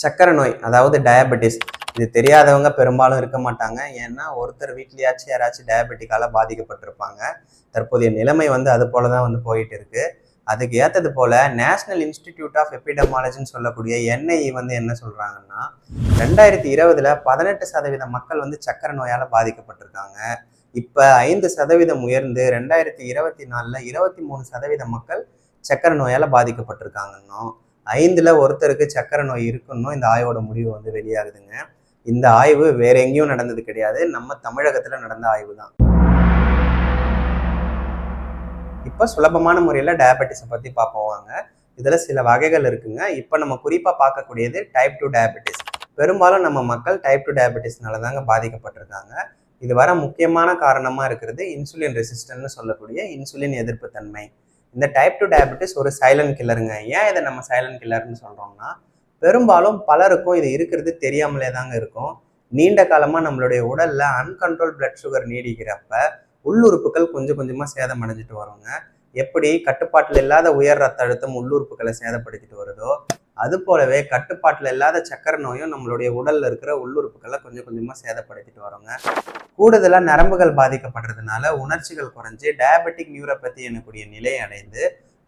சக்கரை நோய் அதாவது டயபெட்டிஸ் இது தெரியாதவங்க பெரும்பாலும் இருக்க மாட்டாங்க. ஏன்னா ஒருத்தர் வீட்லயாச்சும் யாராச்சும் டயபெட்டிக்கால பாதிக்கப்பட்டிருப்பாங்க. தற்போதைய நிலைமை அது போல தான் போயிட்டு இருக்கு. அதுக்கு ஏற்றது போல நேஷனல் இன்ஸ்டிடியூட் ஆஃப் எபிடமாலஜின்னு சொல்லக்கூடிய என்ஐஇ என்ன சொல்றாங்கன்னா 2020 18% மக்கள் சக்கரை நோயால பாதிக்கப்பட்டிருக்காங்க. இப்ப 5% உயர்ந்து 2024 23% மக்கள் சக்கரை நோயால பாதிக்கப்பட்டிருக்காங்கன்னும் 5ல் ஒருத்தருக்கு சக்கரை நோய் இருக்குன்னு இந்த ஆய்வோட முடிவு வெளியாகுதுங்க. இந்த ஆய்வு வேற எங்கேயும் நடந்தது கிடையாது, நம்ம தமிழகத்துல நடந்த ஆய்வு தான். இப்ப சுலபமான முறையில டயபெட்டிஸை பத்தி பார்ப்போம். இதுல சில வகைகள் இருக்குங்க. இப்ப நம்ம குறிப்பா பார்க்கக்கூடியது டைப் 2 டயபெட்டிஸ். பெரும்பாலும் நம்ம மக்கள் டைப் 2 டயபெட்டிஸ்னால தாங்க பாதிக்கப்பட்டிருக்காங்க. இது வர முக்கியமான காரணமா இருக்கிறது இன்சுலின் ரெசிஸ்டன்ட்னு சொல்லக்கூடிய இன்சுலின் எதிர்ப்பு தன்மை. இந்த டைப் 2 டயபெட்டிஸ் ஒரு சைலண்ட் கில்லருங்க. ஏன் இதை நம்ம சைலண்ட் கில்லர்னு சொல்றோம்னா, பெரும்பாலும் பலருக்கும் இது இருக்கிறது தெரியாமலே தாங்க இருக்கும். நீண்ட காலமா நம்மளுடைய உடல்ல அன்கண்ட்ரோல் பிளட் சுகர் நீடிக்கிறப்ப உள்ளுறுப்புகள் கொஞ்சம் கொஞ்சமா சேதம் அடைஞ்சிட்டு வருங்க. எப்படி கட்டுப்பாட்டில் இல்லாத உயர் ரத்த அழுத்தம் உள்ளுறுப்புகளை சேதப்படுத்திட்டு வருதோ, அது போலவே கட்டுப்பாட்டில் இல்லாத சக்கரை நோயும் நம்மளுடைய உடல்ல இருக்கிற உள்ளுறுப்புகளை கொஞ்சம் கொஞ்சமா சேதப்படுத்திட்டு வரோங்க. கூடுதலா நரம்புகள் பாதிக்கப்படுறதுனால உணர்ச்சிகள் குறைஞ்சு டயபெட்டிக் நியூரோபதி எனக்கூடிய நிலை அடைந்து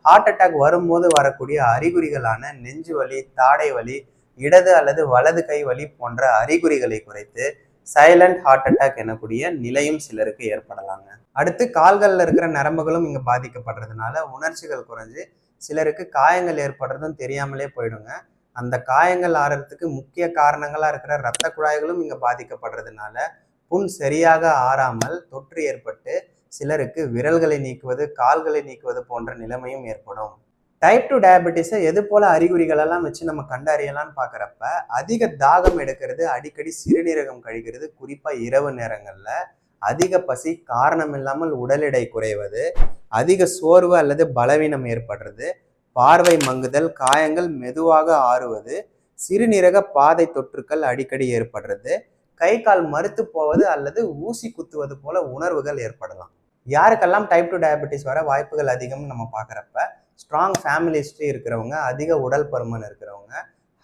ஹார்ட் அட்டாக் வரும்போது வரக்கூடிய அறிகுறிகளான நெஞ்சு வலி, தாடை வலி, இடது அல்லது வலது கை வலி போன்ற அறிகுறிகளை குறைத்து சைலண்ட் ஹார்ட் அட்டாக் எனக்கூடிய நிலையும் சிலருக்கு ஏற்படலாங்க. அடுத்து கால்கள்ல இருக்கிற நரம்புகளும் இங்க பாதிக்கப்படுறதுனால உணர்ச்சிகள் குறைஞ்சு சிலருக்கு காயங்கள் ஏற்படுறதும் தெரியாமலே போயிடுங்க. அந்த காயங்கள் ஆறதுக்கு முக்கிய காரணங்களா இருக்கிற இரத்த குழாய்களும் இங்க பாதிக்கப்படுறதுனால புண் சரியாக ஆறாமல் தொற்று ஏற்பட்டு சிலருக்கு விரல்களை நீக்குவது, கால்களை நீக்குவது போன்ற நிலைமையும் ஏற்படும். டைப் 2 டயபெட்டிஸை எது போல அறிகுறிகள் எல்லாம் வச்சு நம்ம கண்டறியலாம்னு பார்க்குறப்ப அதிக தாகம் எடுக்கிறது, அடிக்கடி சிறுநீரகம் கழிக்கிறது, குறிப்பாக இரவு நேரங்களில் அதிக பசி, காரணம் இல்லாமல் உடல் எடை குறைவது, அதிக சோர்வு அல்லது பலவீனம் ஏற்படுறது, பார்வை மங்குதல், காயங்கள் மெதுவாக ஆறுவது, சிறுநீரக பாதை தொற்றுக்கள் அடிக்கடி ஏற்படுறது, கை கால் மறுத்து போவது அல்லது ஊசி குத்துவது போல உணர்வுகள் ஏற்படலாம். யாருக்கெல்லாம் டைப் 2 டயபெட்டிஸ் வர வாய்ப்புகள் அதிகம்னு நம்ம பார்க்குறப்ப ஸ்ட்ராங் ஃபேமிலி ஹிஸ்ட்ரி இருக்கிறவங்க, அதிக உடல் பருமன் இருக்கிறவங்க,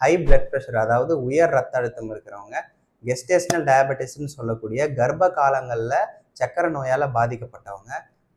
ஹை பிளட் ப்ரெஷர் அதாவது உயர் ரத்த அழுத்தம் இருக்கிறவங்க, கெஸ்டேஷனல் டயபெட்டிஸ்ன்னு சொல்லக்கூடிய கர்ப்ப காலங்களில் சக்கரை நோயால் பாதிக்கப்பட்டவங்க,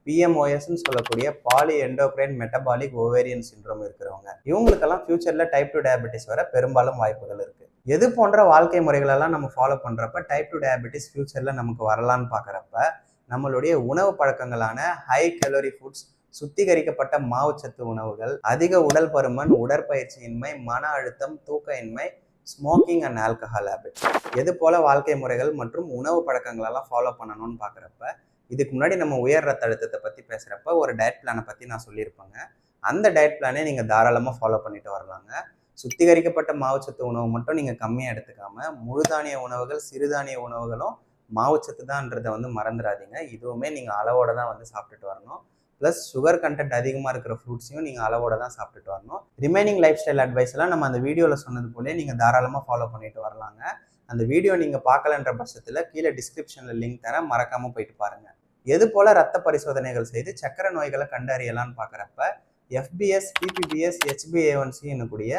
பிஎம்ஓஎஸ்ன்னு சொல்லக்கூடிய poly endocrine metabolic ovarian syndrome இருக்கிறவங்க, இவங்களுக்கெல்லாம் ஃபியூச்சரில் டைப் 2 டயபெட்டிஸ் வர பெரும்பாலும் வாய்ப்புகள் இருக்குது. எது போன்ற வாழ்க்கை முறைகளெல்லாம் நம்ம ஃபாலோ பண்ணுறப்ப டைப் 2 டயபெட்டிஸ் ஃபியூச்சரில் நமக்கு வரலான்னு பார்க்குறப்ப நம்மளுடைய உணவு பழக்கங்களான ஹை கலோரி ஃபுட்ஸ், சுத்திகரிக்கப்பட்ட மாவுச்சத்து உணவுகள், அதிக உடல் பருமன், உடற்பயிற்சியின்மை, மன அழுத்தம், தூக்க இன்மை, ஸ்மோக்கிங் அண்ட் ஆல்கஹால் ஹேபிட்ஸ், எது போல வாழ்க்கை முறைகள் மற்றும் உணவு பழக்கங்களெல்லாம் ஃபாலோ பண்ணணும்னு பார்க்குறப்ப இதுக்கு முன்னாடி நம்ம உயர் ரத்த அழுத்தத்தை பற்றி பேசுகிறப்ப ஒரு டயட் பிளானை பற்றி நான் சொல்லியிருப்பேங்க. அந்த டயட் பிளானே நீங்கள் தாராளமாக ஃபாலோ பண்ணிட்டு வரலாங்க. சுத்திகரிக்கப்பட்ட மாவுச்சத்து உணவு மட்டும் நீங்கள் கம்மியாக எடுத்துக்காம முழுதானிய உணவுகள், சிறுதானிய உணவுகளும் மாவுச்சத்து தான்ன்றதை மறந்துடாதீங்க. இதுவுமே நீங்கள் அளவோட தான் சாப்பிட்டுட்டு வரணும். ப்ளஸ் சுகர் கண்டென்ட் அதிகமாக இருக்கிற ஃப்ரூட்ஸையும் நீங்கள் அளவோட தான் சாப்பிட்டுட்டு வரணும். ரிமைனிங் லைஃப் ஸ்டைல் அட்வைஸ்லாம் நம்ம அந்த வீடியோவில் சொன்னது போலே நீங்கள் தாராளமாக ஃபாலோ பண்ணிட்டு வரலாங்க. அந்த வீடியோ நீங்கள் பார்க்கலன்ற பட்சத்தில் கீழே டிஸ்கிரிப்ஷனில் லிங்க் தரேன், மறக்காமல் போயிட்டு பாருங்கள். எது போல ரத்த பரிசோதனைகள் செய்து சக்கரை நோய்களை கண்டறியலான்னு பார்க்குறப்ப FBS, PPBS, HbA1c என்னக்கூடிய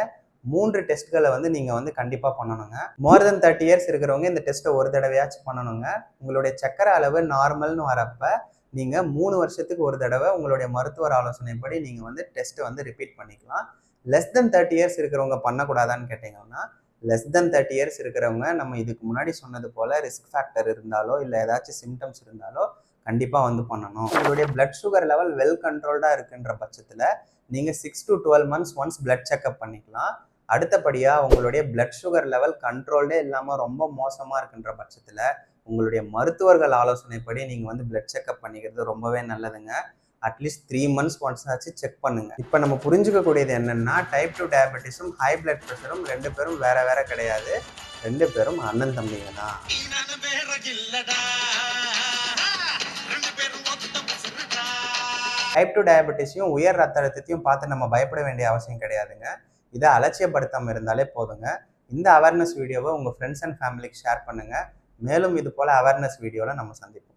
3 டெஸ்ட்களை நீங்கள் கண்டிப்பாக பண்ணணுங்க. மோர் தென் 30 இயர்ஸ் இருக்கிறவங்க இந்த டெஸ்ட்டை ஒரு தடவையாச்சும் பண்ணணுங்க. உங்களுடைய சக்கரை அளவு நார்மல்னு வரப்ப நீங்கள் 3 வருஷத்துக்கு ஒரு தடவை உங்களுடைய மருத்துவர் ஆலோசனைப்படி நீங்கள் டெஸ்ட்டை ரிப்பீட் பண்ணிக்கலாம். லெஸ் தென் 30 இயர்ஸ் இருக்கிறவங்க பண்ணக்கூடாதான்னு கேட்டிங்கன்னா, லெஸ் தென் 30 இயர்ஸ் இருக்கிறவங்க நம்ம இதுக்கு முன்னாடி சொன்னது போல் ரிஸ்க் ஃபேக்டர் இருந்தாலோ இல்லை ஏதாச்சும் சிம்டம்ஸ் இருந்தாலோ கண்டிப்பாக பண்ணணும். உங்களுடைய பிளட் சுகர் லெவல் வெல் கண்ட்ரோல்டாக இருக்குன்ற பட்சத்தில் நீங்கள் 6 to 12 months once blood checkup பண்ணிக்கலாம். அடுத்தபடியாக உங்களுடைய பிளட் சுகர் லெவல் கண்ட்ரோல்டே இல்லாமல் ரொம்ப மோசமாக இருக்குன்ற பட்சத்தில் உங்களுடைய மருத்துவர்கள் ஆலோசனைப்படி நீங்கள் பிளட் செக்அப் பண்ணிக்கிறது ரொம்பவே நல்லதுங்க. அட்லீஸ்ட் 3 months ஒன்ஸ் ஆச்சு செக் பண்ணுங்க. இப்போ நம்ம புரிஞ்சுக்கக்கூடியது என்னன்னா, டைப் 2 டயபெட்டிஸும் ஹை பிளட் ப்ரெஷரும் 2 பேரும் வேற வேற கிடையாது. 2 பேரும் அண்ணன் தம்பிங்க தான். டைப் 2 டயபெட்டிஸையும் உயர் ரத்த அழுத்தத்தையும் பார்த்து நம்ம பயப்பட வேண்டிய அவசியம் கிடையாதுங்க. இதை அலட்சியப்படுத்தாமல் இருந்தாலே போதுங்க. இந்த அவேர்னஸ் வீடியோவை உங்கள் ஃப்ரெண்ட்ஸ் அண்ட் ஃபேமிலிக்கு ஷேர் பண்ணுங்கள். மேலும் இது போல் அவேர்னஸ் வீடியோவில் நம்ம சந்திப்போம்.